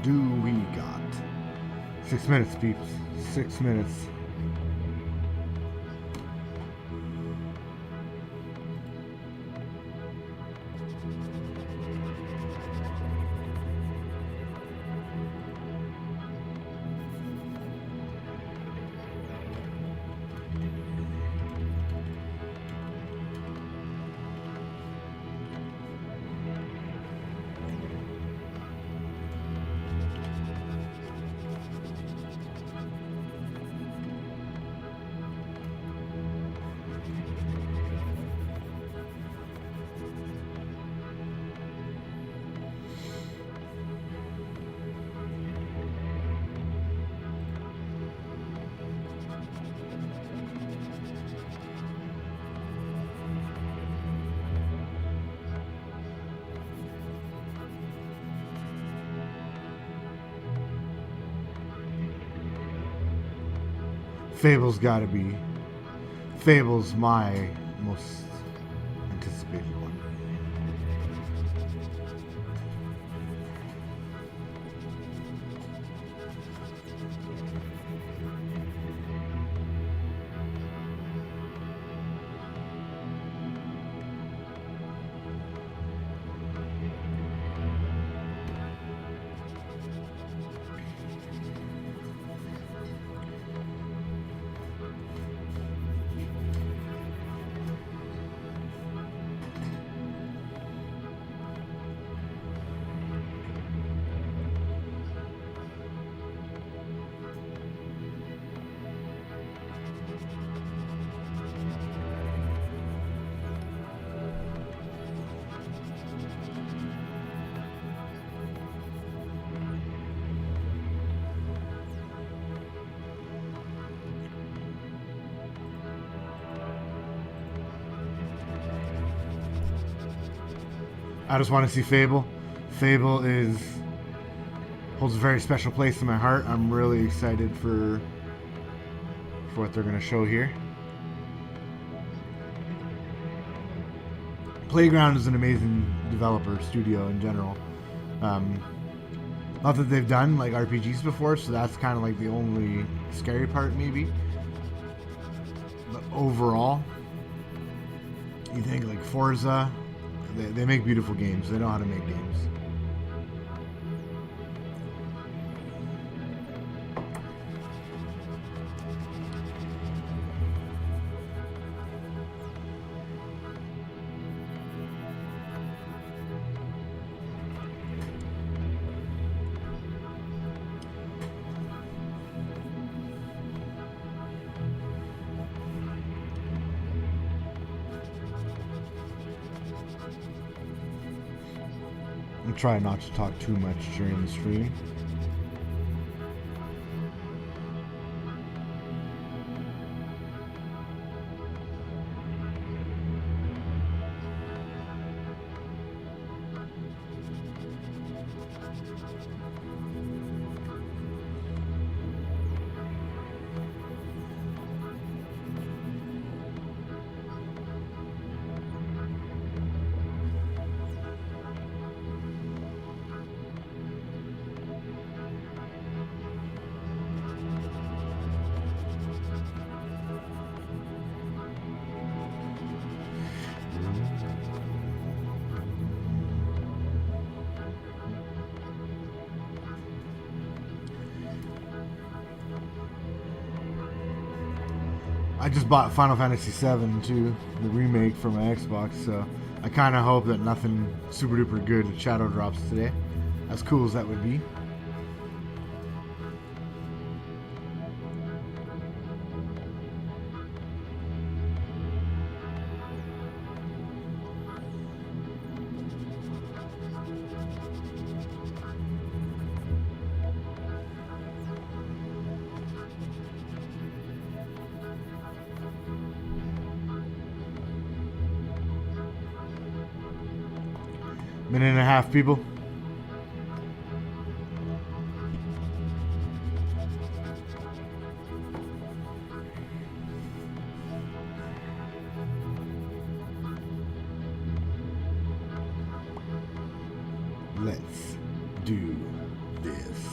do we got? 6 minutes, peeps. 6 minutes. Fable's gotta be. Fable's my most anticipated one. I just want to see Fable. Fable holds a very special place in my heart. I'm really excited for what they're going to show here. Playground is an amazing developer studio in general. Not that they've done like RPGs before, so that's kind of like the only scary part maybe. But overall, you think like Forza, they make beautiful games. They know how to make games. I'm trying not to talk too much during the stream. I just bought Final Fantasy VII too, the remake for my Xbox, so I kind of hope that nothing super duper good shadow drops today, as cool as that would be. Minute and a half, people. Let's do this.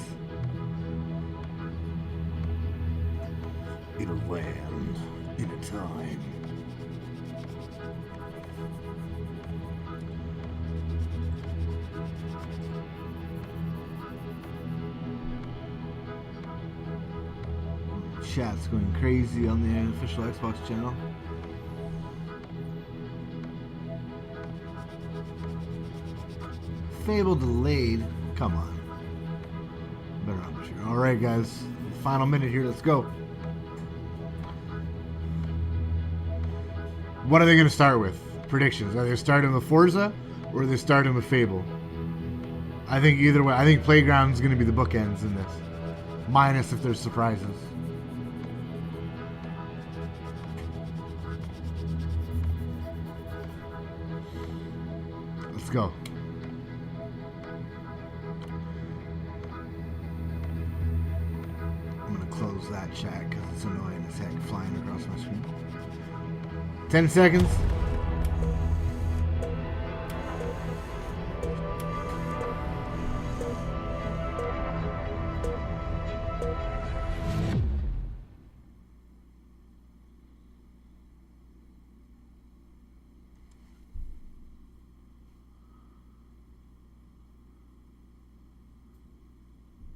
It'll land in a time. Chat's going crazy on the official Xbox channel. Fable delayed. Come on. Better not be sure. Alright, guys. Final minute here. Let's go. What are they going to start with? Predictions. Are they starting with Forza or are they starting with Fable? I think either way. I think Playground's going to be the bookends in this. Minus if there's surprises. Let's go. I'm going to close that chat because it's annoying as heck flying across my screen. 10 seconds.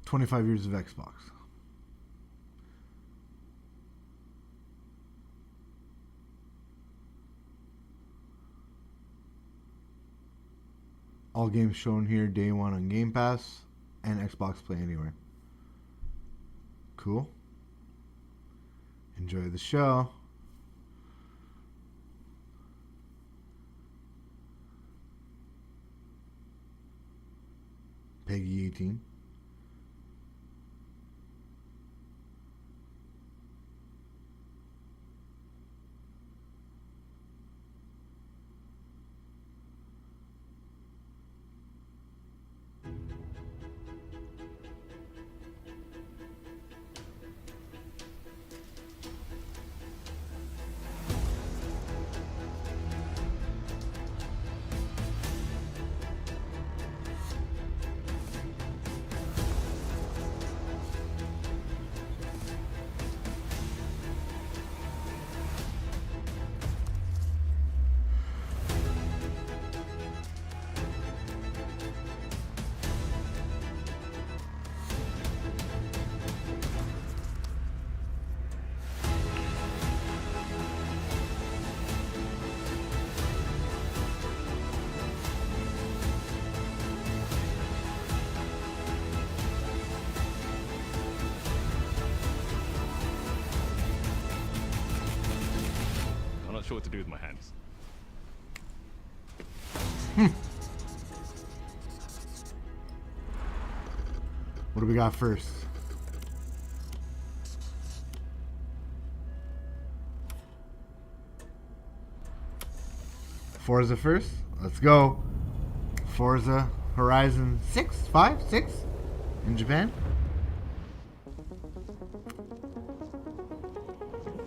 "25 years of Xbox." All games shown here day one on Game Pass and Xbox Play Anywhere. Cool. Enjoy the show. Peggy 18. What to do with my hands. What do we got first? Forza first. Let's go. Forza Horizon 6, 5, 6 in Japan.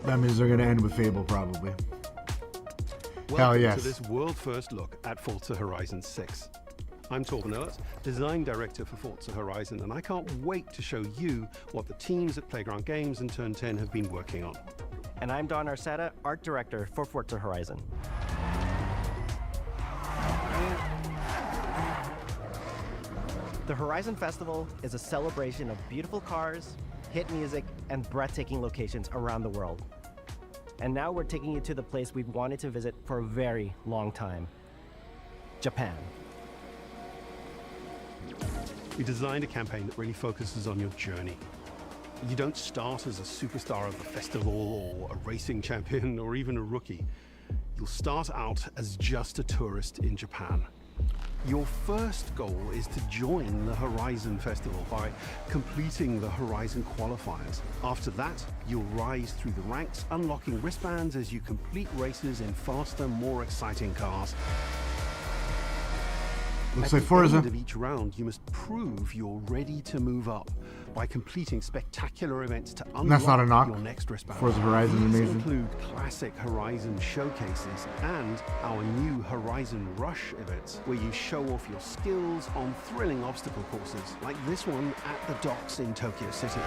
That means they're going to end with Fable probably. Welcome yes. to this world-first look at Forza Horizon 6. I'm Torben Ehlert, Design Director for Forza Horizon, and I can't wait to show you what the teams at Playground Games and Turn 10 have been working on. And I'm Don Arcetta, Art Director for Forza Horizon. The Horizon Festival is a celebration of beautiful cars, hit music, and breathtaking locations around the world. And now we're taking you to the place we've wanted to visit for a very long time, Japan. We designed a campaign that really focuses on your journey. You don't start as a superstar of the festival or a racing champion or even a rookie. You'll start out as just a tourist in Japan. Your first goal is to join the Horizon Festival by completing the Horizon qualifiers. After that, you'll rise through the ranks, unlocking wristbands as you complete races in faster, more exciting cars. Looks like Forza. At the end of each round, you must prove you're ready to move up by completing spectacular events to unlock That's not a knock. your next wristband. Forza Horizon is These amazing. include classic Horizon showcases and our new Horizon Rush events, where you show off your skills on thrilling obstacle courses, like this one at the docks in Tokyo City.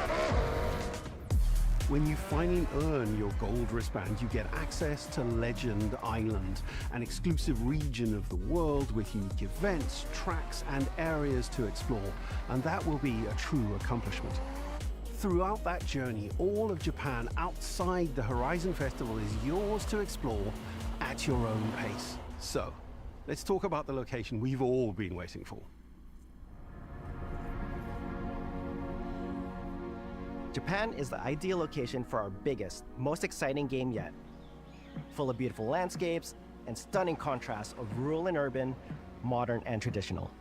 When you finally earn your gold wristband, you get access to Legend Island, an exclusive region of the world with unique events, tracks, and areas to explore, and that will be a true accomplishment. Throughout that journey, all of Japan outside the Horizon Festival is yours to explore at your own pace. So, let's talk about the location we've all been waiting for. Japan is the ideal location for our biggest, most exciting game yet. Full of beautiful landscapes and stunning contrasts of rural and urban, modern and traditional.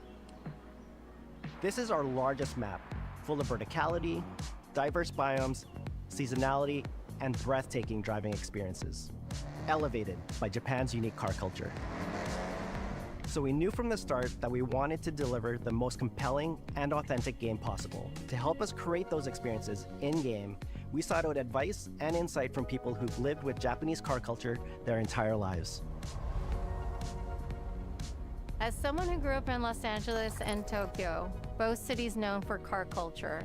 This is our largest map, full of verticality, diverse biomes, seasonality, and breathtaking driving experiences, elevated by Japan's unique car culture. So we knew from the start that we wanted to deliver the most compelling and authentic game possible. To help us create those experiences in-game, we sought out advice and insight from people who've lived with Japanese car culture their entire lives. As someone who grew up in Los Angeles and Tokyo, both cities known for car culture,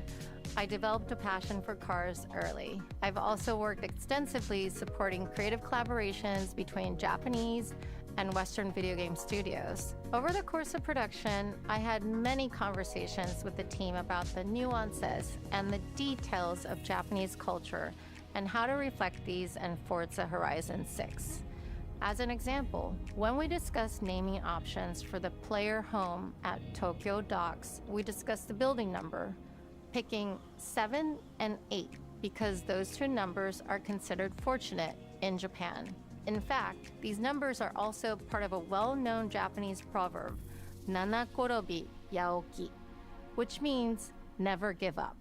I developed a passion for cars early. I've also worked extensively supporting creative collaborations between Japanese and Western video game studios. Over the course of production, I had many conversations with the team about the nuances and the details of Japanese culture and how to reflect these in Forza Horizon 6. As an example, when we discussed naming options for the player home at Tokyo Docks, we discussed the building number, picking 7 and 8 because those two numbers are considered fortunate in Japan. In fact, these numbers are also part of a well-known Japanese proverb, Nana Korobi Yaoki, which means never give up.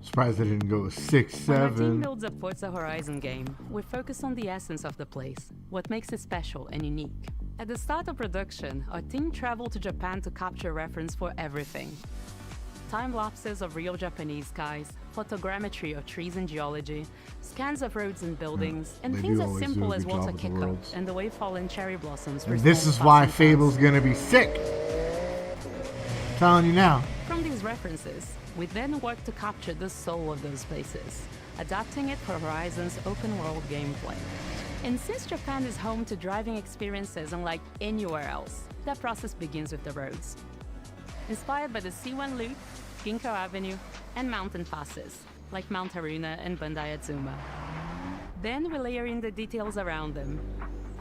Surprised I didn't go 6, When our team 7. builds a Forza Horizon game, we focus on the essence of the place, what makes it special and unique. At the start of production, our team traveled to Japan to capture reference for everything. Time lapses of real Japanese skies, photogrammetry of trees and geology, scans of roads and buildings, and They things do as always do simple a as good water job with the kick-up worlds. and the way fallen cherry blossoms And this respond is why passing cars. Fable's gonna be sick. Telling you now. From these references, we then work to capture the soul of those places, adapting it for Horizon's open-world gameplay. And since Japan is home to driving experiences unlike anywhere else, that process begins with the roads. Inspired by the C1 Loop, Ginkgo Avenue, and mountain passes, like Mount Haruna and Bandai Atsuma. Then we layer in the details around them,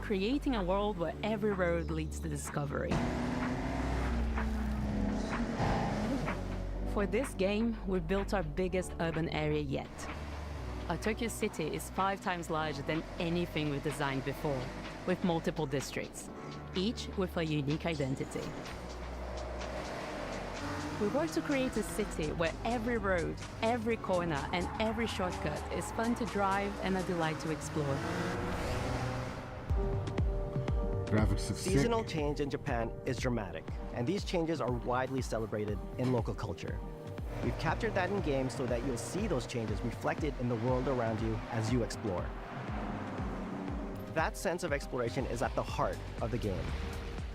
creating a world where every road leads to discovery. For this game, we built our biggest urban area yet. Our Tokyo City is 5 times larger than anything we've designed before, with multiple districts, each with a unique identity. We work to create a city where every road, every corner, and every shortcut is fun to drive and a delight to explore. Graphics is sick. Seasonal change in Japan is dramatic, and these changes are widely celebrated in local culture. We've captured that in games so that you'll see those changes reflected in the world around you as you explore. That sense of exploration is at the heart of the game.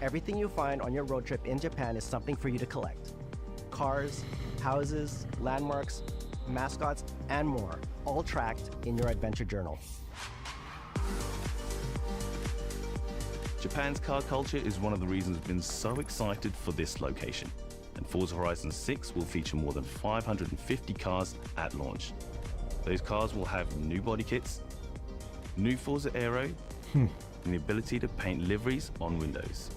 Everything you find on your road trip in Japan is something for you to collect. Cars, houses, landmarks, mascots, and more, all tracked in your adventure journal. Japan's car culture is one of the reasons we've been so excited for this location. And Forza Horizon 6 will feature more than 550 cars at launch. Those cars will have new body kits, new Forza Aero, and the ability to paint liveries on windows.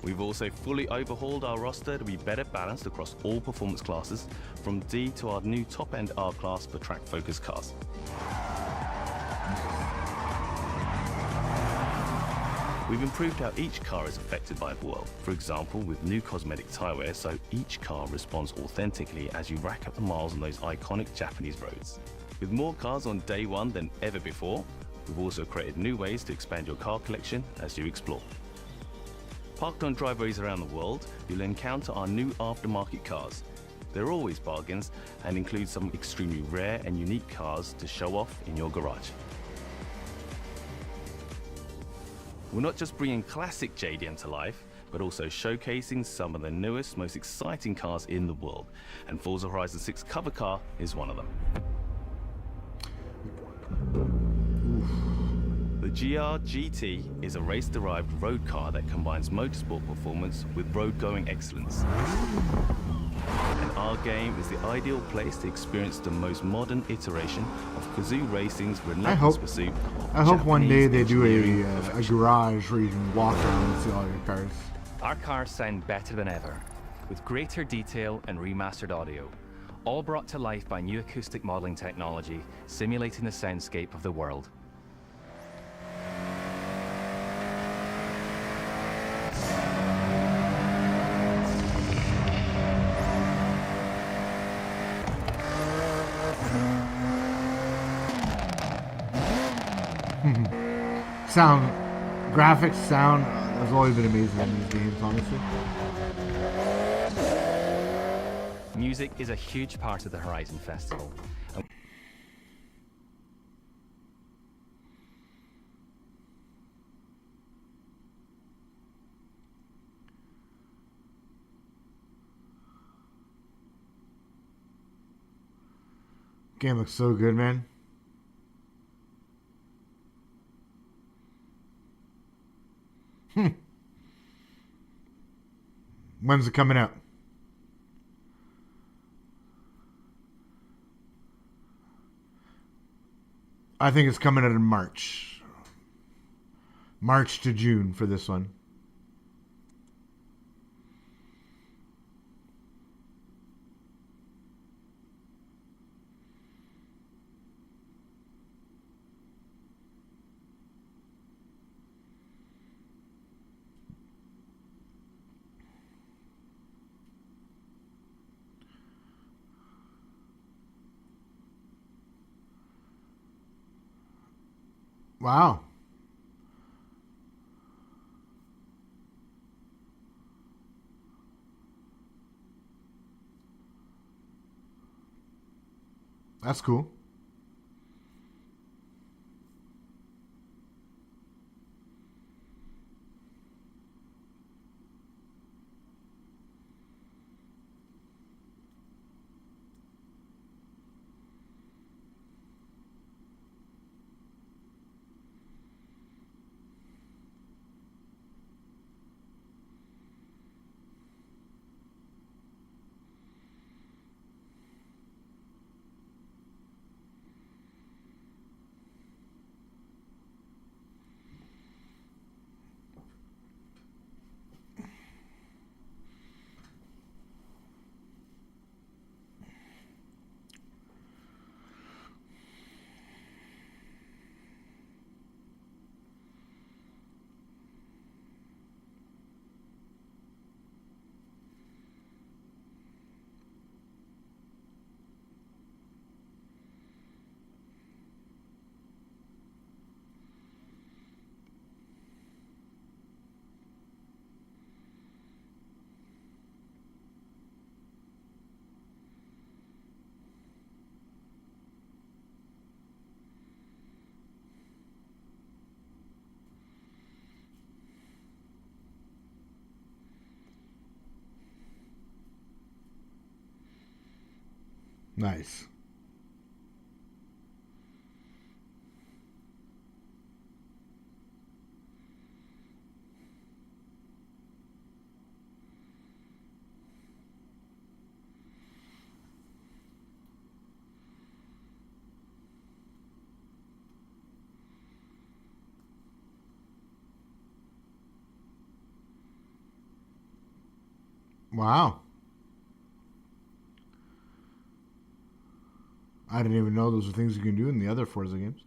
We've also fully overhauled our roster to be better balanced across all performance classes, from D to our new top-end R-Class for track-focused cars. We've improved how each car is affected by the world. For example, with new cosmetic tyre wear, so each car responds authentically as you rack up the miles on those iconic Japanese roads. With more cars on day one than ever before, we've also created new ways to expand your car collection as you explore. Parked on driveways around the world, you'll encounter our new aftermarket cars. They're always bargains and include some extremely rare and unique cars to show off in your garage. We're not just bringing classic JDM to life, but also showcasing some of the newest, most exciting cars in the world. And Forza Horizon 6 cover car is one of them. The GR GT is a race-derived road car that combines motorsport performance with road-going excellence. And our game is the ideal place to experience the most modern iteration of Kazoo Racing's relentless pursuit. I hope one day they do Japanese a garage where you can walk around and see all your cars. Our cars sound better than ever, with greater detail and remastered audio, all brought to life by new acoustic modeling technology, simulating the soundscape of the world. Sound, graphics, sound, has always been amazing in these games, honestly. Music is a huge part of the Horizon Festival. Game looks so good, man. When's it coming out? I think it's coming out in March. March to June for this one. Wow. That's cool. Nice. Wow. I didn't even know those are things you can do in the other Forza games.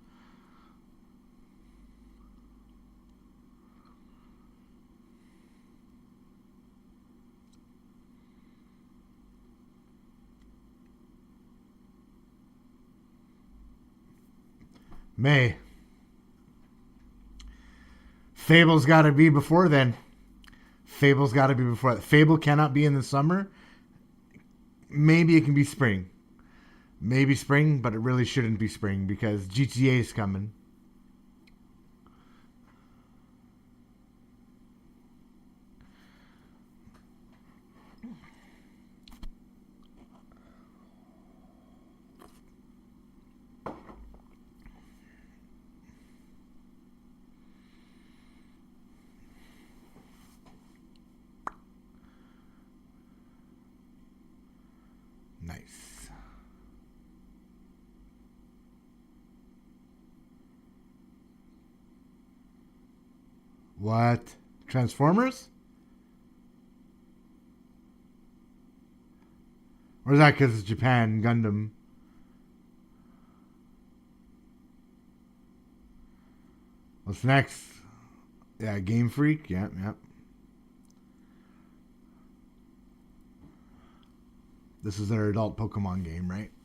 May. Fable's got to be before then. Fable's got to be before that. Fable cannot be in the summer. maybe it can be spring. Maybe spring, but it really shouldn't be spring because GTA is coming. Nice. What? Transformers? Or is that because it's Japan, Gundam? What's next? Yeah, Game Freak. Yeah. This is their adult Pokemon game, right?「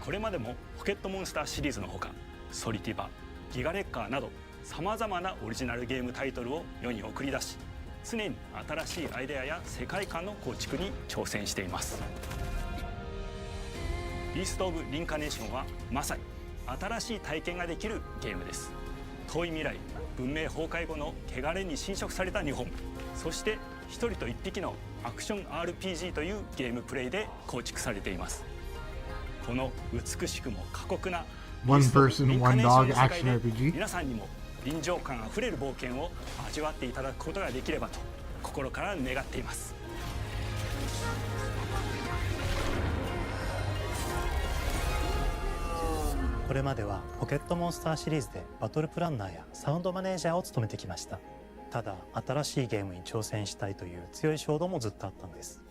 これまでもポケットモンスターシリーズのほかソリティバ、ギガレッカーなどさまざまなオリジナルゲームタイトルを世に送り出し、常に新しいアイデアや世界観の構築に挑戦しています。ビースト・オブ・リンカネーションはまさに新しい体験ができるゲームです。遠い未来、文明崩壊後の汚れに侵食された日本、そして一人と一匹のアクション RPG というゲームプレイで構築されています。この美しくも過酷な One person, one dog action RPG. 皆さんにも臨場感あふれる冒険を味わっていただくことができればと心から願っています。これまではポケットモンスターシリーズでバトルプランナーやサウンドマネージャーを務めてきました。ただ新しいゲームに挑戦したいという強い衝動もずっとあったんです。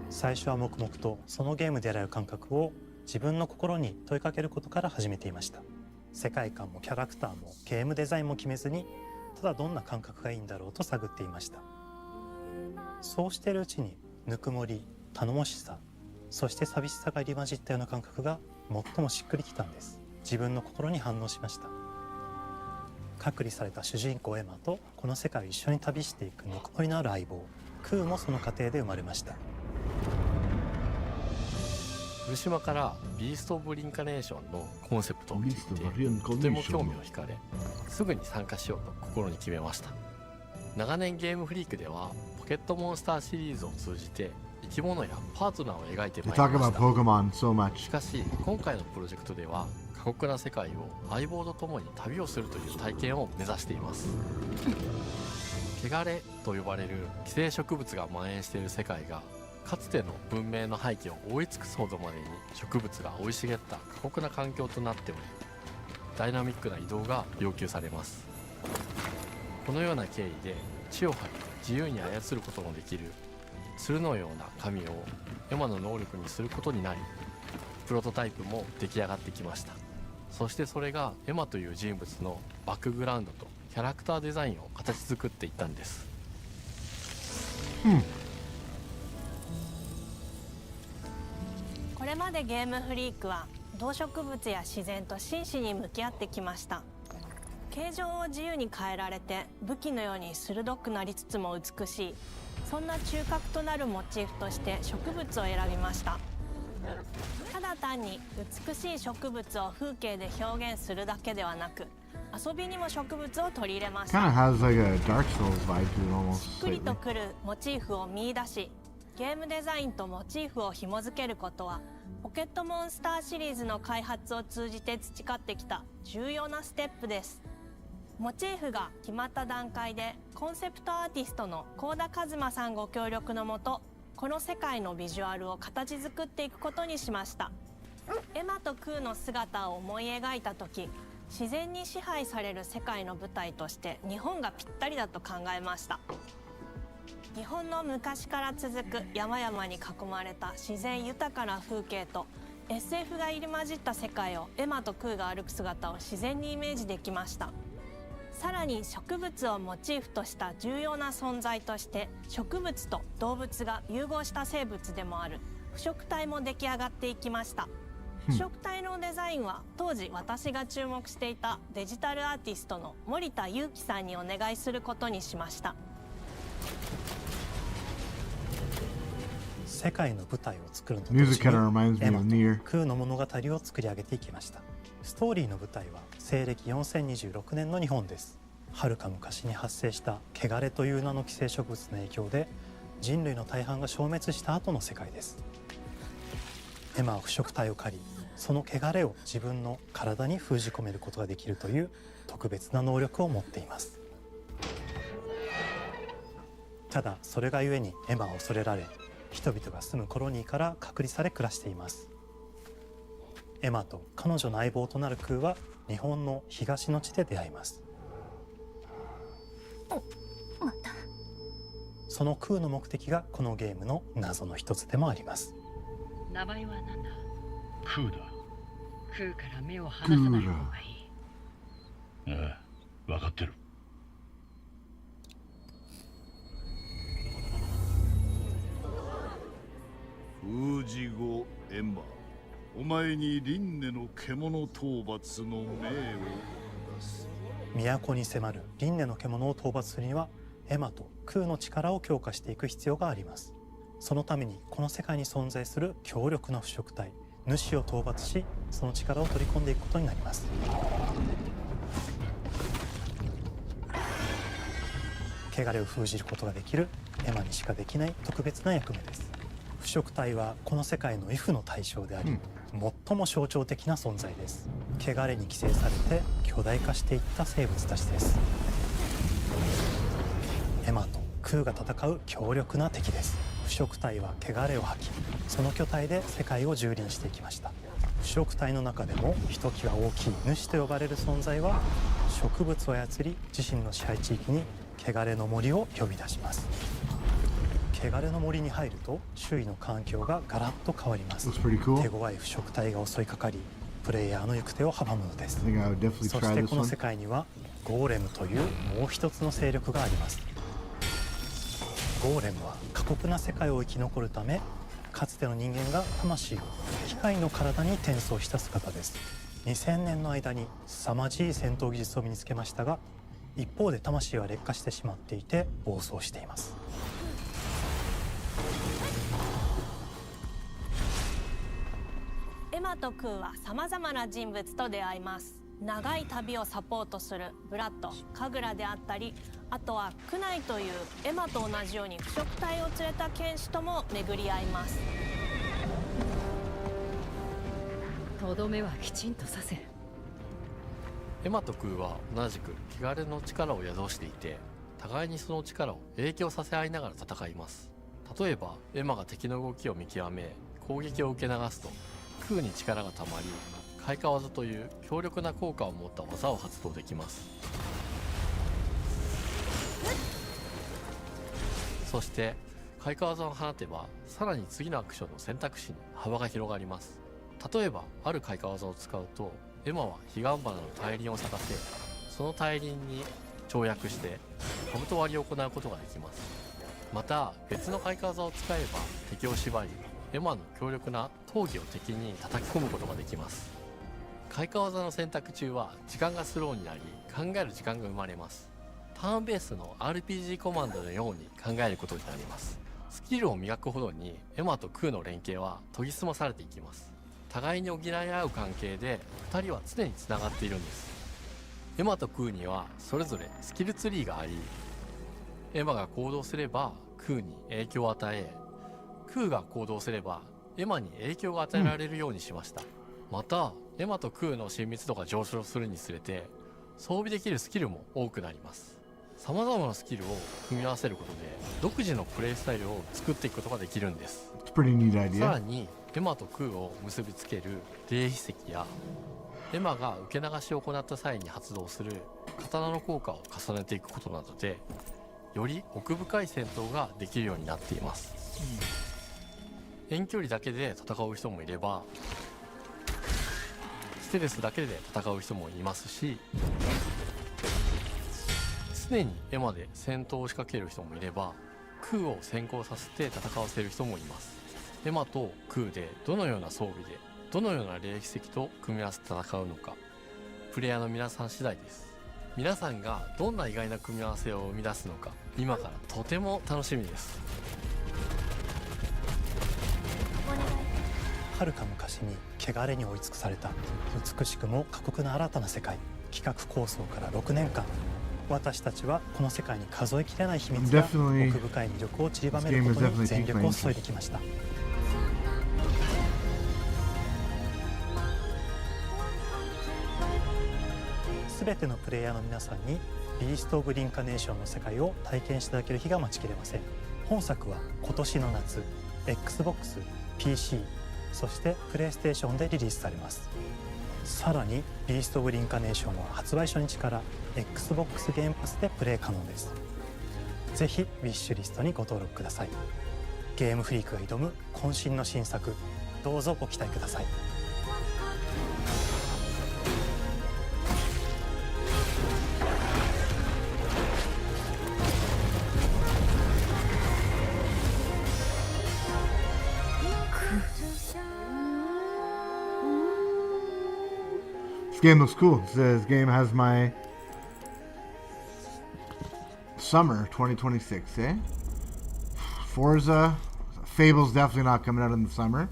最初は黙々とそのゲームである感覚を自分の心に問いかけることから始めていました。世界観もキャラクターもゲームデザインも決めずに、ただどんな感覚がいいんだろうと探っていました。そうしているうちにぬくもり、頼もしさ、そして寂しさが入り混じったような感覚が最もしっくりきたんです。自分の心に反応しました。隔離された主人公エマとこの世界を一緒に旅していくぬくもりのある相棒クーもその過程で生まれました。古島からビースト・オブ・リンカネーションのコンセプトを聞いてとても興味を惹かれ、すぐに参加しようと心に決めました。長年ゲームフリークではポケットモンスターシリーズを通じて生き物やパートナーを描いてまいりました。 Pokemon so much. しかし今回のプロジェクトでは過酷な世界を相棒と共に旅をするという体験を目指しています。汚れと呼ばれる寄生植物が蔓延している世界がかつての文明の廃棄を覆い尽くすほどまでに植物が生い茂った過酷な環境となっており、ダイナミックな移動が要求されます。このような経緯で地を張り自由に操ることのできる鶴のような神をエマの能力にすることになり、プロトタイプも出来上がってきました。そしてそれがエマという人物のバックグラウンドとキャラクターデザインを形作っていったんです。これまでゲームフリークは動植物や自然と真摯に向き合ってきました。形状を自由に変えられて武器のように鋭くなりつつも美しい、そんな中核となるモチーフとして植物を選びました。ただ単に美しい植物を風景で表現するだけではなく、遊びにも植物を取り入れました。 Kind of has like a Dark Souls vibe to it almost. しっくりとくるモチーフを見出し、ゲームデザインとモチーフを紐付けることはポケットモンスターシリーズの開発を通じて培ってきた重要なステップです。モチーフが決まった段階でコンセプトアーティストの幸田一馬さんご協力のもとこの世界のビジュアルを形作っていくことにしました。エマとクーの姿を思い描いた時、自然に支配される世界の舞台として日本がぴったりだと考えました。日本の昔から続く山々に囲まれた自然豊かな風景と SF が入り混じった世界をエマとクーが歩く姿を自然にイメージできました。さらに植物をモチーフとした重要な存在として植物と動物が融合した生物でもある腐植体も出来上がっていきました。腐植体のデザインは当時私が注目していたデジタルアーティストの森田裕樹さんにお願いすることにしました。世界の舞台を作るのと Music 同 kinda 時 reminds に me エ of マと Nier. クーの物語を作り上げていきました。ストーリーの舞台は西暦4026年の日本です。はるか昔に発生した汚れという名の寄生植物の影響で人類の大半が消滅した後の世界です。エマは腐植体を借り、その汚れを自分の体に封じ込めることができるという特別な能力を持っています。ただそれがゆえにエマは恐れられ、人々が住むコロニーから隔離され暮らしています。エマと彼女の相棒となるクーは日本の東の地で出会います。また。そのクーの目的がこのゲームの謎の一つでもあります。名前は何だ？クーだ。クーから目を離さない方がいい。ああ、分かってる。封じ後エマ、お前に輪廻の獣討伐の命を出す。都に迫る輪廻の獣を討伐するにはエマとクーの力を強化していく必要があります。そのためにこの世界に存在する強力な腐植体主を討伐し、その力を取り込んでいくことになります。汚れを封じることができるエマにしかできない特別な役目です。腐植体はこの世界の F の対象であり、最も象徴的な存在です。汚れに寄生されて巨大化していった生物たちです。エマとクーが戦う強力な敵です。腐植体は汚れを吐き、その巨体で世界を蹂躙していきました。腐植体の中でもひときわ大きい主と呼ばれる存在は、植物を操り自身の支配地域に汚れの森を呼び出します。汚れの森に入ると周囲の環境がガラッと変わります。手強い腐植体が襲いかかり、プレイヤーの行く手を阻むのです。そしてこの世界にはゴーレムというもう一つの勢力があります。ゴーレムは過酷な世界を生き残るため、かつての人間が魂を機械の体に転送した姿です。2000年の間に凄まじい戦闘技術を身につけましたが、一方で魂は劣化してしまっていて暴走しています。エマとクーはさまざまな人物と出会います。長い旅をサポートするブラッド、カグラであったり、あとはクナイというエマと同じように腐植体を連れた剣士とも巡り合います。とどめはきちんとさせ。エマとクーは同じく汚れの力を宿していて、互いにその力を影響させ合いながら戦います。例えばエマが敵の動きを見極め攻撃を受け流すと、クーに力がたまり開花技という強力な効果を持った技を発動できます。そして開花技を放てば、さらに次のアクションの選択肢に幅が広がります。例えばある開花技を使うと、エマは彼岸花の大輪を咲かせ、その大輪に跳躍して兜割りを行うことができます。また別の開花技を使えば敵を縛り、エマの強力な闘技を敵に叩き込むことができます。開花技の選択中は時間がスローになり、考える時間が生まれます。ターンベースの RPG コマンドのように考えることになります。スキルを磨くほどにエマとクーの連携は研ぎ澄まされていきます。互いに補い合う関係で2人は常につながっているんです。エマとクーにはそれぞれスキルツリーがあり、エマが行動すればクーに影響を与え、クーが行動すればエマに影響が与えられるようにしました。またエマとクーの親密度が上昇するにつれて装備できるスキルも多くなります。さまざまなスキルを組み合わせることで独自のプレイスタイルを作っていくことができるんです。 It's a pretty neat idea. さらにエマとクーを結びつける霊秘石やエマが受け流しを行った際に発動する刀の効果を重ねていくことなどでより奥深い戦闘ができるようになっています。遠距離だけで戦う人もいればステルスだけで戦う人もいますし、常にエマで戦闘を仕掛ける人もいればクーを先行させて戦わせる人もいます。エマとクーでどのような装備でどのような霊秘石と組み合わせて戦うのか、プレイヤーの皆さん次第です。皆さんがどんな意外な組み合わせを生み出すのか、今からとても楽しみです。遥か昔に汚れに追い尽くされた美しくも過酷な新たな世界。企画構想から6年間、私たちはこの世界に数えきれない秘密や奥深い魅力を散りばめることに全力を注いできました。全てのプレイヤーの皆さんにビースト・オブ・リンカネーションの世界を体験していただける日が待ちきれません。本作は今年の夏 XBOX、PC、そしてプレイステーションでリリースされます。さらにビースト・オブ・リンカネーションは発売初日から XBOX ゲームパスでプレイ可能です。ぜひウィッシュリストにご登録ください。ゲームフリークが挑む渾身の新作、どうぞご期待ください。This game looks cool. This game has my summer 2026, eh? Forza. Fable's definitely not coming out in the summer.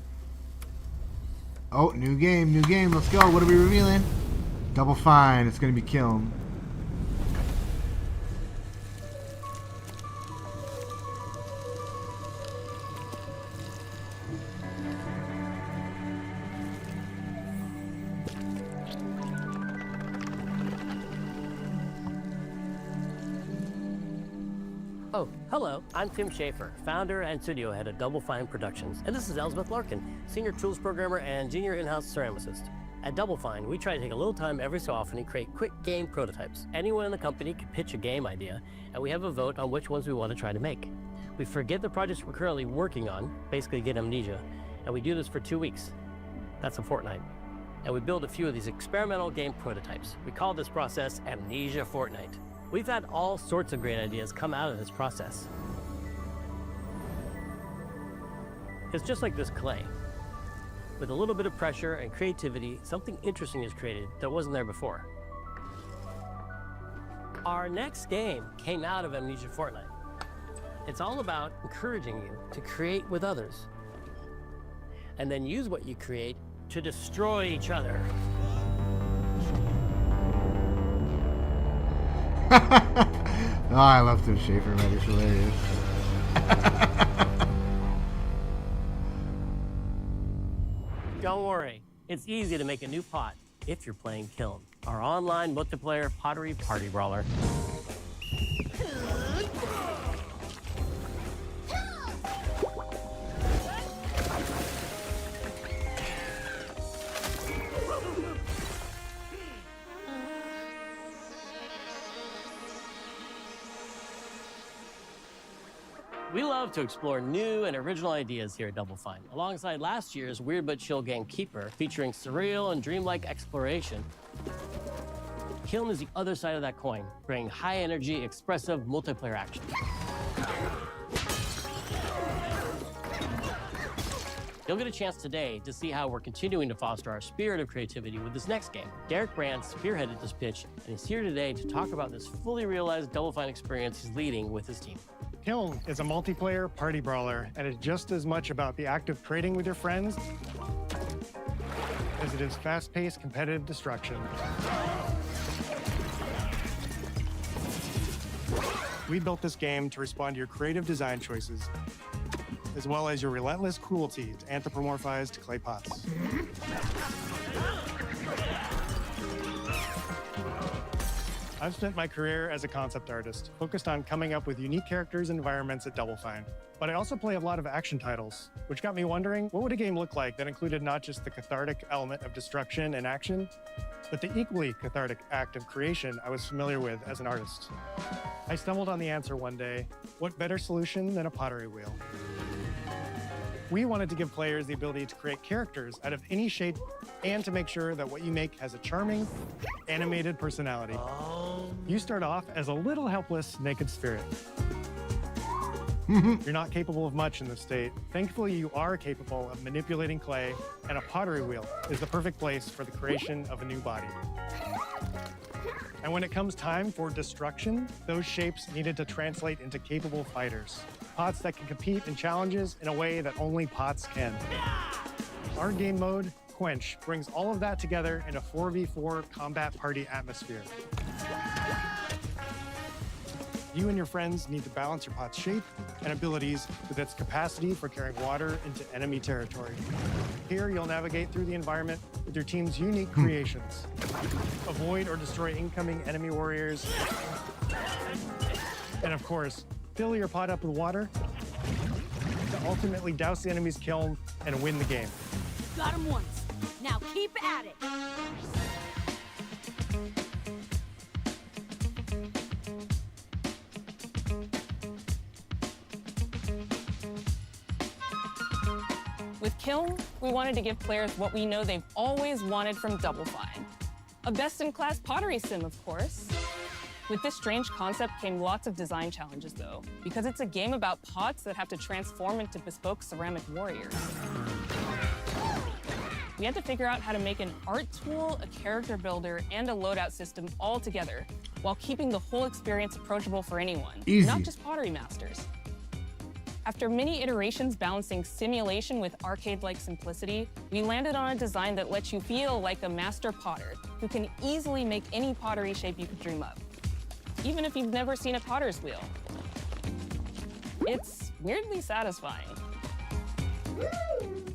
Oh, new game, new game. Let's go. What are we revealing? Double Fine. It's going to be Kiln. Oh, hello. I'm Tim Schafer, founder and studio head of Double Fine Productions. And this is Elizabeth Larkin, senior tools programmer and junior in-house ceramicist. At Double Fine, we try to take a little time every so often and create quick game prototypes. Anyone in the company can pitch a game idea, and we have a vote on which ones we want to try to make. We forget the projects we're currently working on, basically get amnesia, and we do this for 2 weeks. That's a fortnight. And we build a few of these experimental game prototypes. We call this process Amnesia Fortnight. We've had all sorts of great ideas come out of this process. It's just like this clay. With a little bit of pressure and creativity, something interesting is created that wasn't there before. Our next game came out of Amnesia Fortnight. It's all about encouraging you to create with others, and then use what you create to destroy each other. Oh, I love Tim Schafer, man. He's hilarious. Don't worry, it's easy to make a new pot if you're playing Kiln, our online multiplayer pottery party brawler. We love to explore new and original ideas here at Double Fine. Alongside last year's Weird But Chill game Keeper, featuring surreal and dreamlike exploration, Kiln is the other side of that coin, bringing high-energy, expressive multiplayer action. You'll get a chance today to see how we're continuing to foster our spirit of creativity with this next game. Derek Brandt spearheaded this pitch, and he's here today to talk about this fully realized Double Fine experience he's leading with his team. Kiln is a multiplayer party brawler, and it's just as much about the act of trading with your friends as it is fast-paced competitive destruction. We built this game to respond to your creative design choices, as well as your relentless cruelty to anthropomorphized clay pots. I've spent my career as a concept artist, focused on coming up with unique characters and environments at Double Fine. But I also play a lot of action titles, which got me wondering, what would a game look like that included not just the cathartic element of destruction and action, but the equally cathartic act of creation I was familiar with as an artist? I stumbled on the answer one day: what better solution than a pottery wheel? We wanted to give players the ability to create characters out of any shape and to make sure that what you make has a charming, animated personality. You start off as a little helpless, naked spirit. You're not capable of much in this state. Thankfully, you are capable of manipulating clay, and a pottery wheel is the perfect place for the creation of a new body. And when it comes time for destruction, those shapes needed to translate into capable fighters. Pots that can compete in challenges in a way that only pots can. Our game mode, Quench, brings all of that together in a 4v4 combat party atmosphere. You and your friends need to balance your pot's shape and abilities with its capacity for carrying water into enemy territory. Here, you'll navigate through the environment with your team's unique creations. Avoid or destroy incoming enemy warriors. And of course, fill your pot up with water to ultimately douse the enemy's kiln and win the game. Got him once. Now keep at it. With Kiln, we wanted to give players what we know they've always wanted from Double Fine. A best-in-class pottery sim, of course. With this strange concept came lots of design challenges, though, because it's a game about pots that have to transform into bespoke ceramic warriors. We had to figure out how to make an art tool, a character builder, and a loadout system all together, while keeping the whole experience approachable for anyone, Easy. not just pottery masters. After many iterations balancing simulation with arcade-like simplicity, we landed on a design that lets you feel like a master potter who can easily make any pottery shape you could dream up, even if you've never seen a potter's wheel. It's weirdly satisfying.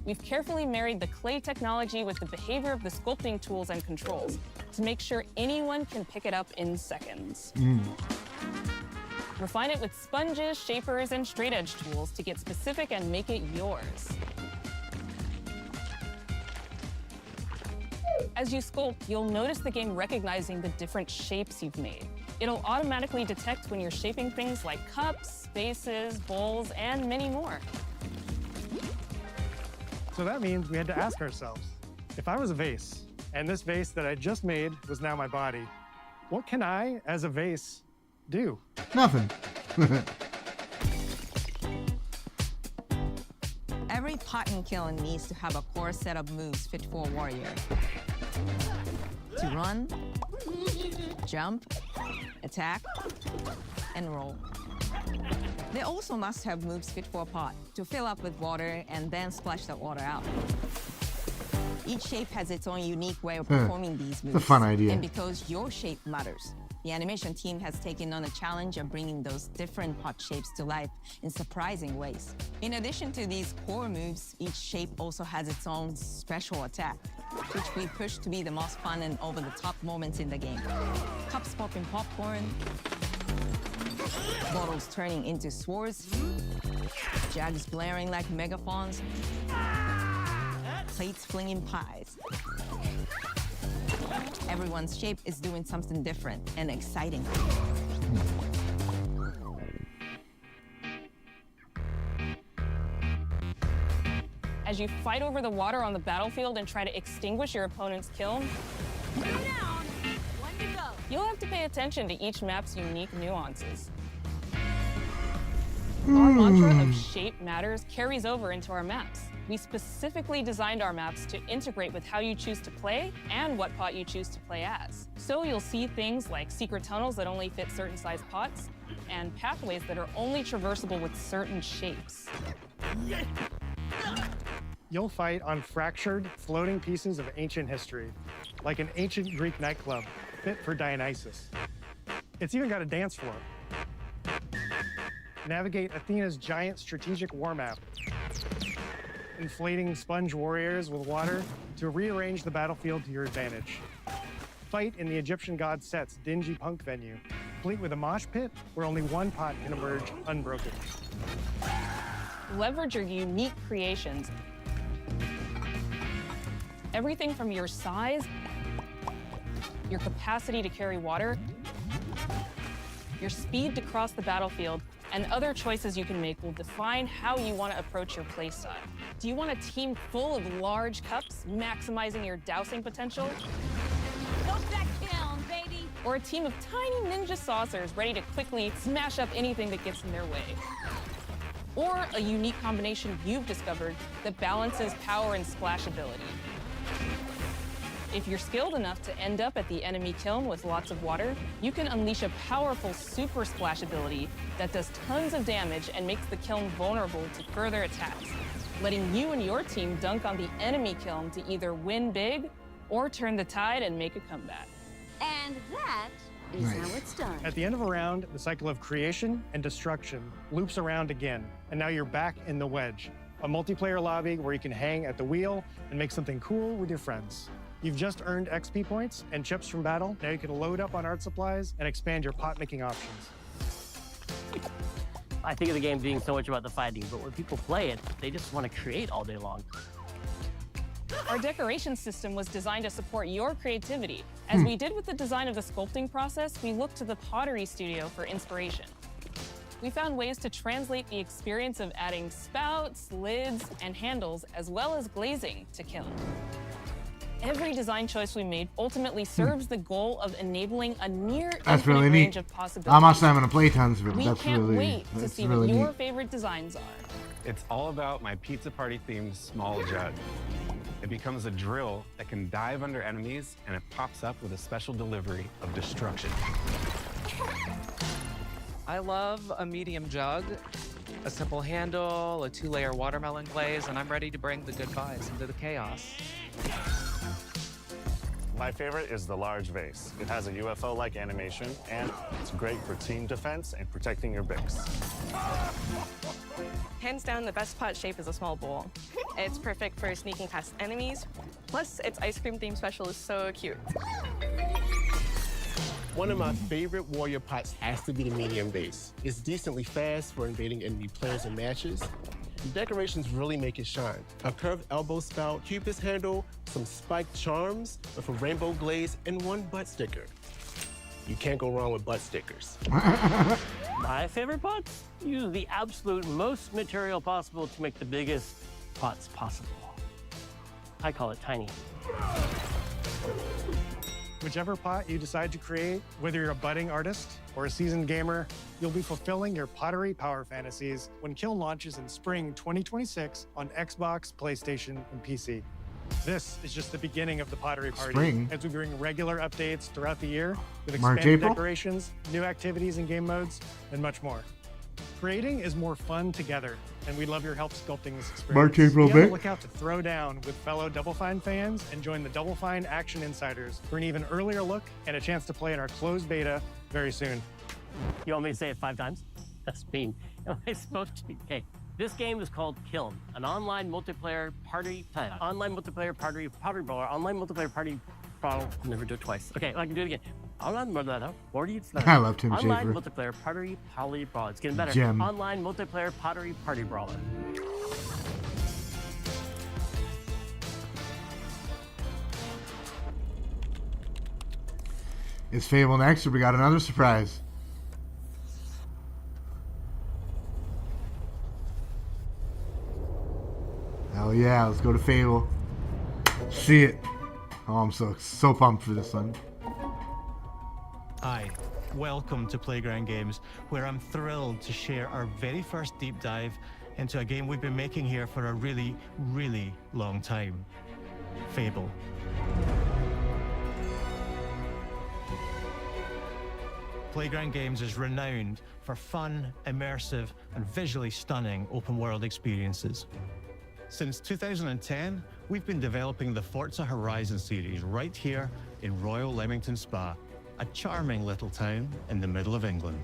We've carefully married the clay technology with the behavior of the sculpting tools and controls to make sure anyone can pick it up in seconds. Refine it with sponges, shapers, and straight edge tools to get specific and make it yours. As you sculpt, you'll notice the game recognizing the different shapes you've made. It'll automatically detect when you're shaping things like cups, vases, bowls, and many more. So that means we had to ask ourselves, if I was a vase, and this vase that I just made was now my body, what can I, as a vase, do? Nothing. Every pot and kiln needs to have a core set of moves fit for a warrior. To run, jump, attack, and roll. They also must have moves fit for a pot to fill up with water and then splash that water out. Each shape has its own unique way of performing these moves. It's a fun idea. And because your shape matters, the animation team has taken on a challenge of bringing those different pot shapes to life in surprising ways. In addition to these core moves, each shape also has its own special attack, which we push to be the most fun and over-the-top moments in the game. Cups popping popcorn, bottles turning into swords, jugs blaring like megaphones, plates flinging pies. Everyone's shape is doing something different and exciting. As you fight over the water on the battlefield and try to extinguish your opponent's kiln, you'll have to pay attention to each map's unique nuances. Our mantra of shape matters carries over into our maps. We specifically designed our maps to integrate with how you choose to play and what pot you choose to play as. So you'll see things like secret tunnels that only fit certain size pots and pathways that are only traversable with certain shapes. You'll fight on fractured, floating pieces of ancient history, like an ancient Greek nightclub fit for Dionysus. It's even got a dance floor. Navigate Athena's giant strategic war map, inflating sponge warriors with water to rearrange the battlefield to your advantage. fight in the Egyptian god Set's dingy punk venue, complete with a mosh pit where only one pot can emerge unbroken. Leverage your unique creations. Everything from your size, your capacity to carry water, your speed to cross the battlefield, and other choices you can make will define how you want to approach your playstyle. Do you want a team full of large cups, maximizing your dousing potential? Poke that kiln, baby! Or a team of tiny ninja saucers ready to quickly smash up anything that gets in their way? Or a unique combination you've discovered that balances power and splashability? If you're skilled enough to end up at the enemy kiln with lots of water, you can unleash a powerful super splash ability that does tons of damage and makes the kiln vulnerable to further attacks, letting you and your team dunk on the enemy kiln to either win big or turn the tide and make a comeback. And that is how it's done. At the end of a round, the cycle of creation and destruction loops around again, and now you're back in the wedge, a multiplayer lobby where you can hang at the wheel and make something cool with your friends. You've just earned XP points and chips from battle. Now you can load up on art supplies and expand your pot-making options. I think of the game being so much about the fighting, but when people play it, they just want to create all day long. Our decoration system was designed to support your creativity. As we did with the design of the sculpting process, we looked to the Pottery Studio for inspiration. We found ways to translate the experience of adding spouts, lids, and handles, as well as glazing to kiln. Every design choice we made ultimately serves the goal of enabling a near That's infinite really range neat. of possibilities. I'm also having to play tons of it, but We that's can't really wait to that's see really what your neat. favorite designs are. It's all about my pizza party themed small jug. It becomes a drill that can dive under enemies, and it pops up with a special delivery of destruction. I love a medium jug, a simple handle, a 2-layer watermelon glaze, and I'm ready to bring the good vibes into the chaos. My favorite is the large vase. It has a UFO-like animation, and it's great for team defense and protecting your Bix. Hands down, the best pot shape is a small bowl. It's perfect for sneaking past enemies. Plus, its ice cream theme special is so cute. One of my favorite warrior pots has to be the medium base. It's decently fast for invading enemy players and matches. The decorations really make it shine. A curved elbow spout, cupid's handle, some spiked charms with a rainbow glaze, and one butt sticker. You can't go wrong with butt stickers. My favorite pots use the absolute most material possible to make the biggest pots possible. I call it tiny. Whichever pot you decide to create, whether you're a budding artist or a seasoned gamer, you'll be fulfilling your pottery power fantasies when Kiln launches in spring 2026 on Xbox, PlayStation, and PC. This is just the beginning of the Pottery Party Spring? as we bring regular updates throughout the year with March, expanded April? decorations, new activities and game modes, and much more. Creating is more fun together, and we love your help sculpting this experience. March, April, Be on the May? lookout to throw down with fellow Double Fine fans and join the Double Fine Action Insiders for an even earlier look and a chance to play in our closed beta very soon. You want me to say it 5 times? That's mean. Am I supposed to? Okay. This game is called Kiln, an online multiplayer party brawler, online multiplayer party. Never do it twice. Okay, I can do it again. Online multiplayer I love Tim Online Schafer. multiplayer party brawler. It's getting better. Gem. Online multiplayer party brawler. Is Fable next, or we got another surprise? Hell yeah, let's go to Fable. See it. Oh, I'm so pumped for this one. Hi, welcome to Playground Games, where I'm thrilled to share our very first deep dive into a game we've been making here for a really, really long time. Fable. Playground Games is renowned for fun, immersive, and visually stunning open-world experiences. Since 2010, we've been developing the Forza Horizon series right here in Royal Leamington Spa, a charming little town in the middle of England.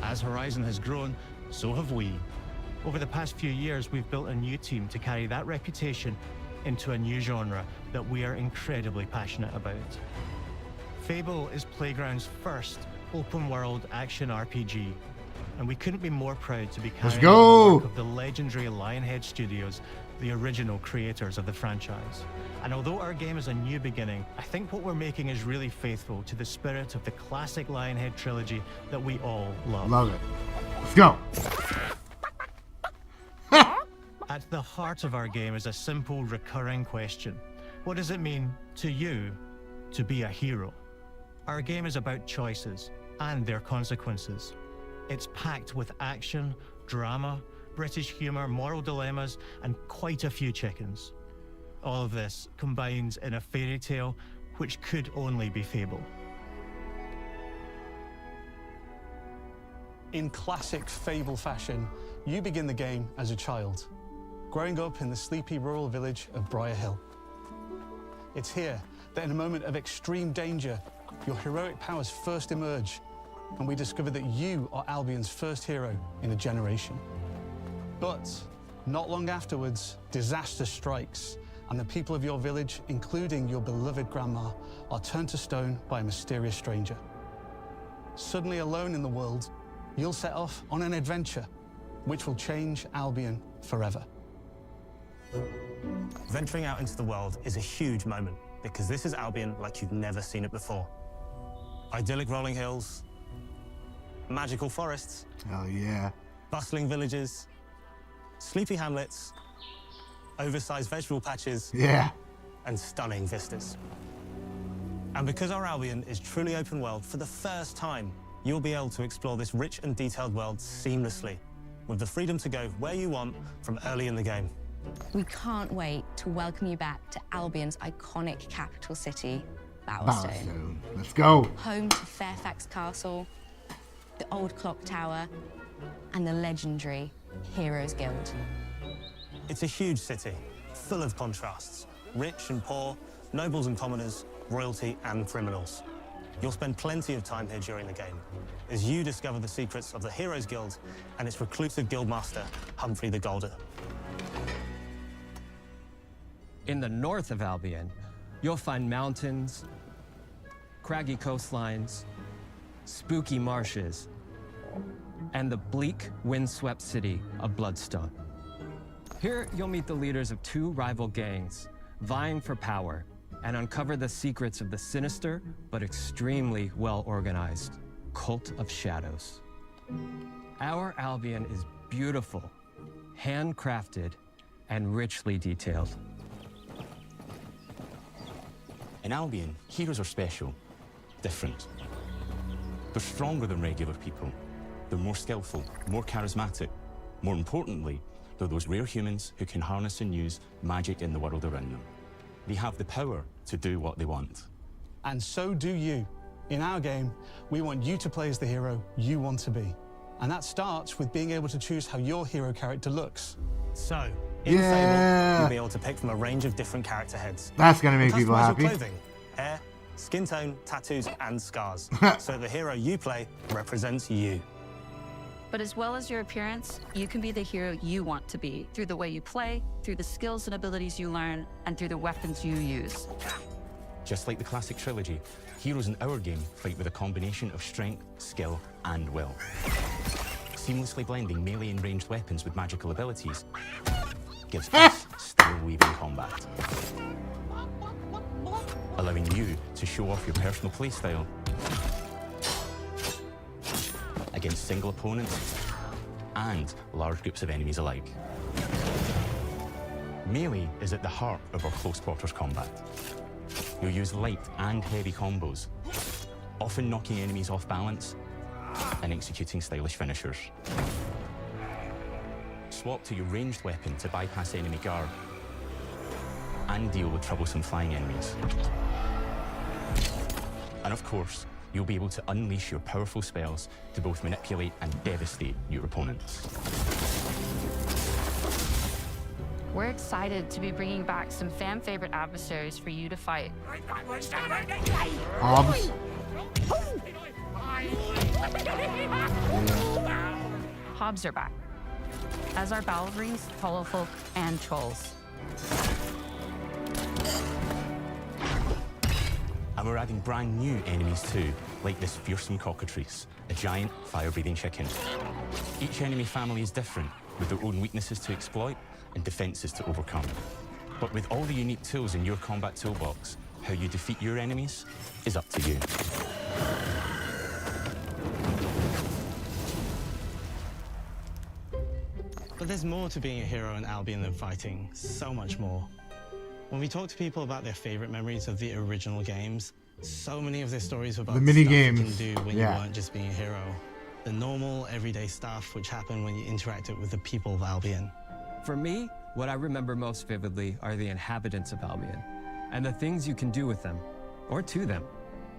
As Horizon has grown, so have we. Over the past few years, we've built a new team to carry that reputation into a new genre that we are incredibly passionate about. Fable is Playground's first open-world action RPG, and we couldn't be more proud to be carrying on the work of the legendary Lionhead Studios, the original creators of the franchise. And although our game is a new beginning, I think what we're making is really faithful to the spirit of the classic Lionhead trilogy that we all love. Love it. Let's go. At the heart of our game is a simple, recurring question. What does it mean to you to be a hero? Our game is about choices and their consequences. It's packed with action, drama, British humour, moral dilemmas, and quite a few chickens. All of this combines in a fairy tale which could only be Fable. In classic Fable fashion, you begin the game as a child, growing up in the sleepy rural village of Briar Hill. It's here that in a moment of extreme danger, your heroic powers first emerge, and we discover that you are Albion's first hero in a generation. But not long afterwards, disaster strikes, and the people of your village, including your beloved grandma, are turned to stone by a mysterious stranger. Suddenly alone in the world, you'll set off on an adventure which will change Albion forever. Venturing out into the world is a huge moment, because this is Albion like you've never seen it before. Idyllic rolling hills, magical forests. Hell yeah. Bustling villages, sleepy hamlets, oversized vegetable patches. Yeah. And stunning vistas. And because our Albion is truly open world, for the first time, you'll be able to explore this rich and detailed world seamlessly, with the freedom to go where you want from early in the game. We can't wait to welcome you back to Albion's iconic capital city, Bowerstone. Let's go. Home to Fairfax Castle, the Old Clock Tower, and the legendary Heroes Guild. It's a huge city, full of contrasts. Rich and poor, nobles and commoners, royalty and criminals. You'll spend plenty of time here during the game, as you discover the secrets of the Heroes Guild and its reclusive guildmaster, Humphrey the Golden. In the north of Albion, you'll find mountains, craggy coastlines, spooky marshes, and the bleak, windswept city of Bloodstone. Here, you'll meet the leaders of two rival gangs, vying for power, and uncover the secrets of the sinister but extremely well-organized Cult of Shadows. Our Albion is beautiful, handcrafted, and richly detailed. In Albion, heroes are special, different. They're stronger than regular people. They're more skillful, more charismatic. More importantly, they're those rare humans who can harness and use magic in the world around them. They have the power to do what they want. And so do you. In our game, we want you to play as the hero you want to be. And that starts with being able to choose how your hero character looks. So, in Fable, you'll be able to pick from a range of different character heads. That's gonna make people Customize happy. your clothing, hair, skin tone, tattoos, and scars. So the hero you play represents you. But as well as your appearance, you can be the hero you want to be through the way you play, through the skills and abilities you learn, and through the weapons you use. Just like the classic trilogy, heroes in our game fight with a combination of strength, skill, and will. Seamlessly blending melee and ranged weapons with magical abilities gives us style-weaving combat. Allowing you to show off your personal playstyle against single opponents and large groups of enemies alike. Melee is at the heart of our close quarters combat. You'll use light and heavy combos, often knocking enemies off balance and executing stylish finishers. Swap to your ranged weapon to bypass enemy guard and deal with troublesome flying enemies. And of course, you'll be able to unleash your powerful spells to both manipulate and devastate your opponents. We're excited to be bringing back some fan-favorite adversaries for you to fight. Hobbs. Hobbs are back, as are Balverines, Hollowfolk, and Trolls. And And we're adding brand new enemies too, like this fearsome cockatrice, a giant fire-breathing chicken. Each enemy family is different, with their own weaknesses to exploit and defenses to overcome. But with all the unique tools in your combat toolbox, how you defeat your enemies is up to you. But there's more to being a hero in Albion than fighting, so much more. When we talk to people about their favorite memories of the original games, so many of their stories were about The mini stuff games. you can do when Yeah. you weren't just being a hero. The normal, everyday stuff which happened when you interacted with the people of Albion. For me, what I remember most vividly are the inhabitants of Albion and the things you can do with them or to them.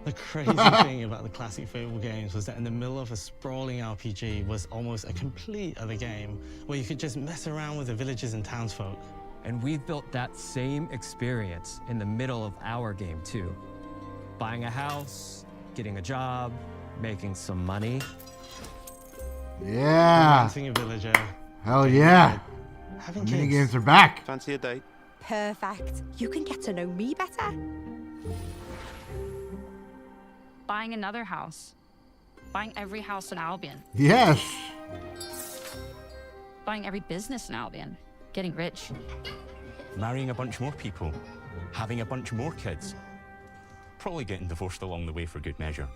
The crazy thing about the classic Fable games was that in the middle of a sprawling RPG was almost a complete other game where you could just mess around with the villagers and townsfolk. And we've built that same experience in the middle of our game too. Buying a house, getting a job, making some money. Yeah. Romancing a villager. Hell yeah. Having The mini kids. games are back. Fancy a date? Perfect. You can get to know me better. Buying another house. Buying every house in Albion. Yes. Buying every business in Albion. Getting rich. Marrying a bunch more people, having a bunch more kids, probably getting divorced along the way for good measure.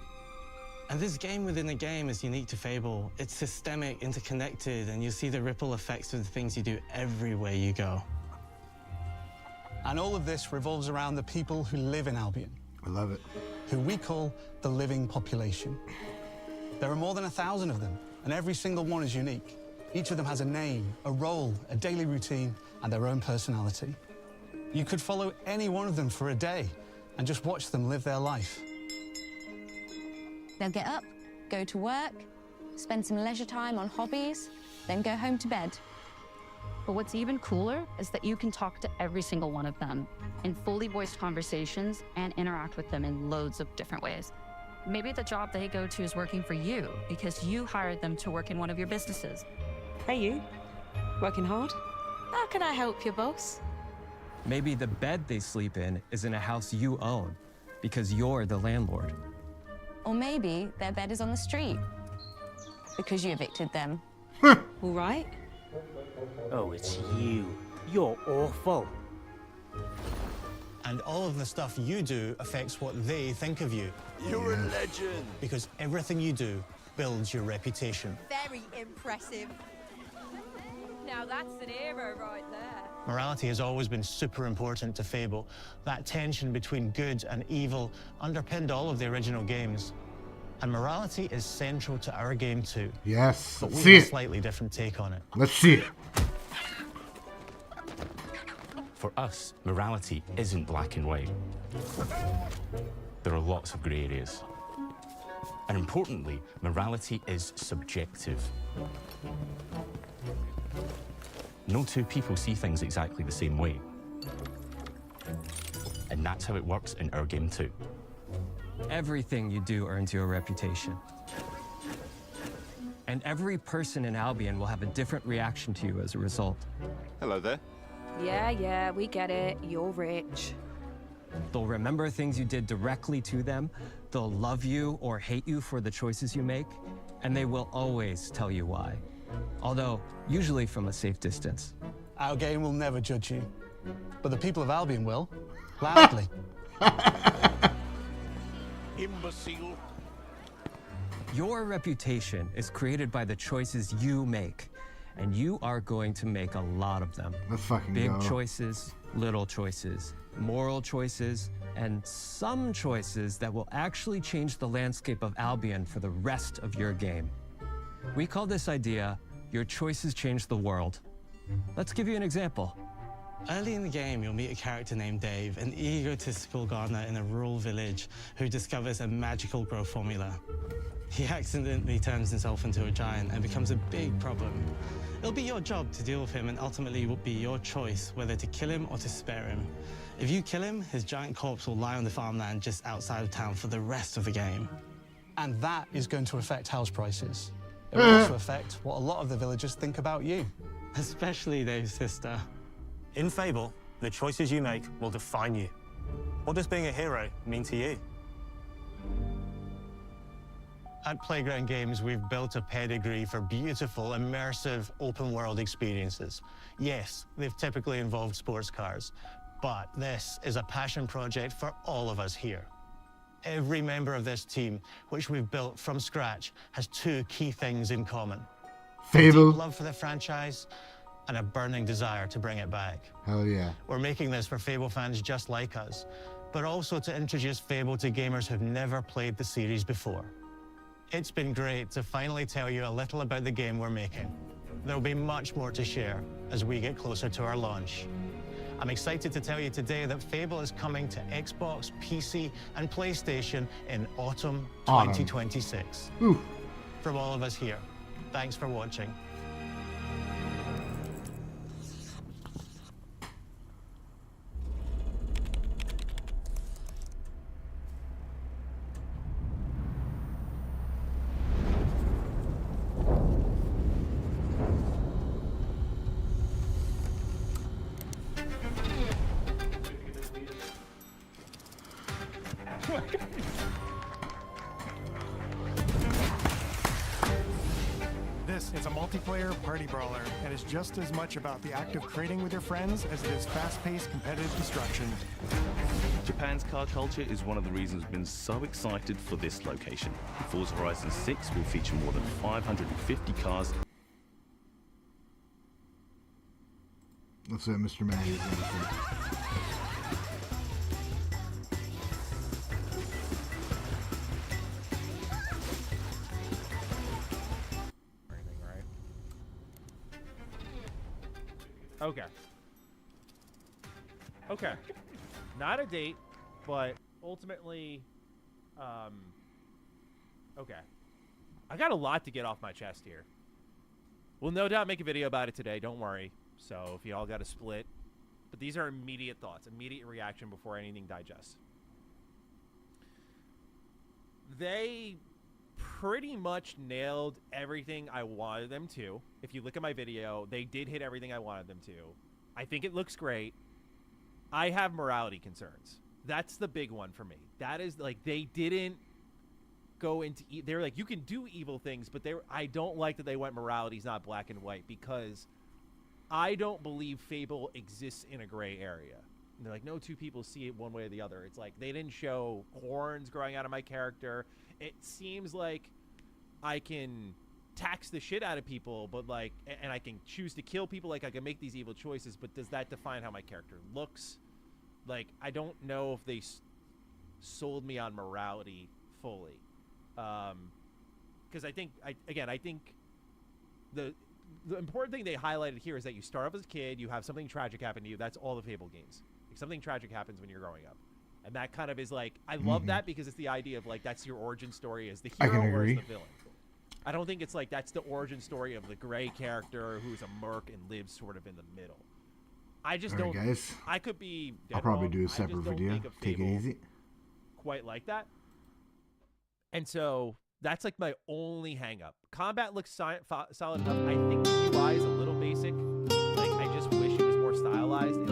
And this game within a game is unique to Fable. It's systemic, interconnected, and you see the ripple effects of the things you do everywhere you go. And all of this revolves around the people who live in Albion. I love it. Who we call the living population. There are more than 1,000 of them, and every single one is unique. Each of them has a name, a role, a daily routine, and their own personality. You could follow any one of them for a day and just watch them live their life. They'll get up, go to work, spend some leisure time on hobbies, then go home to bed. But what's even cooler is that you can talk to every single one of them in fully voiced conversations and interact with them in loads of different ways. Maybe the job they go to is working for you because you hired them to work in one of your businesses. Hey, you. Working hard? How can I help you, boss? Maybe the bed they sleep in is in a house you own because you're the landlord. Or maybe their bed is on the street because you evicted them. All right. Oh, it's you. You're awful. And all of the stuff you do affects what they think of you. You're a legend. Because everything you do builds your reputation. Very impressive. Now that's an hero right there. Morality has always been super important to Fable. That tension between good and evil underpinned all of the original games. And morality is central to our game too. Yes. But Let's we see have a it. slightly different take on it. Let's see it. For us, morality isn't black and white. There are lots of grey areas. And importantly, morality is subjective. No two people see things exactly the same way. And that's how it works in our game too. Everything you do earns you a reputation. And every person in Albion will have a different reaction to you as a result. Hello there. Yeah, we get it. You're rich. They'll remember things you did directly to them, they'll love you or hate you for the choices you make, and they will always tell you why. Although, usually from a safe distance. Our game will never judge you, but the people of Albion will, loudly. Imbecile. Your reputation is created by the choices you make, and you are going to make a lot of them. Let's fucking Big go. choices, little choices, moral choices, and some choices that will actually change the landscape of Albion for the rest of your game. We call this idea, your choices change the world. Let's give you an example. Early in the game, you'll meet a character named Dave, an egotistical gardener in a rural village who discovers a magical growth formula. He accidentally turns himself into a giant and becomes a big problem. It'll be your job to deal with him, and ultimately it will be your choice whether to kill him or to spare him. If you kill him, his giant corpse will lie on the farmland just outside of town for the rest of the game. And that is going to affect house prices. It will also affect what a lot of the villagers think about you. Especially Dave's sister. In Fable, the choices you make will define you. What does being a hero mean to you? At Playground Games, we've built a pedigree for beautiful, immersive, open-world experiences. Yes, they've typically involved sports cars, but this is a passion project for all of us here. Every member of this team, which we've built from scratch, has two key things in common. Fable. A deep love for the franchise and a burning desire to bring it back. Hell yeah. We're making this for Fable fans just like us, but also to introduce Fable to gamers who've never played the series before. It's been great to finally tell you a little about the game we're making. There'll be much more to share as we get closer to our launch. I'm excited to tell you today that Fable is coming to Xbox, PC, and PlayStation in autumn 2026. Ooh. From all of us here, thanks for watching. This is a multiplayer party brawler and is just as much about the act of trading with your friends as it is fast-paced competitive destruction. Japan's car culture is one of the reasons we've been so excited for this location. Forza Horizon 6 will feature more than 550 cars. Let's say Mr. Maddie is in the Okay. Okay. Not a date, but ultimately, okay. I got a lot to get off my chest here. We'll no doubt make a video about it today, don't worry. So if y'all got a split. But these are immediate thoughts, immediate reaction before anything digests. They pretty much nailed everything I wanted them to. If you look at my video, they did hit everything I wanted them to. I think it looks great. I have morality concerns. That's the big one for me. That is like, they didn't go into, they're like, you can do evil things, but I don't like that they went morality's not black and white, because I don't believe Fable exists in a gray area. And they're like, no two people see it one way or the other. It's like, they didn't show horns growing out of my character. It seems like I can tax the shit out of people, but like, and I can choose to kill people, like I can make these evil choices, but does that define how my character looks? Like, I don't know if they sold me on morality fully. Because I think, I think the important thing they highlighted here is that you start off as a kid, you have something tragic happen to you. That's all the Fable games. Like, something tragic happens when you're growing up. And that kind of is like, I love that because it's the idea of like, that's your origin story as the hero or as the villain. I don't think it's like, that's the origin story of the gray character who's a merc and lives sort of in the middle. I just don't, guys. I could be dead I'll probably wrong. do a separate video. Take it easy. Quite like that. And so that's like my only hang up. Combat looks solid enough. I think the UI is a little basic. Like, I just wish it was more stylized.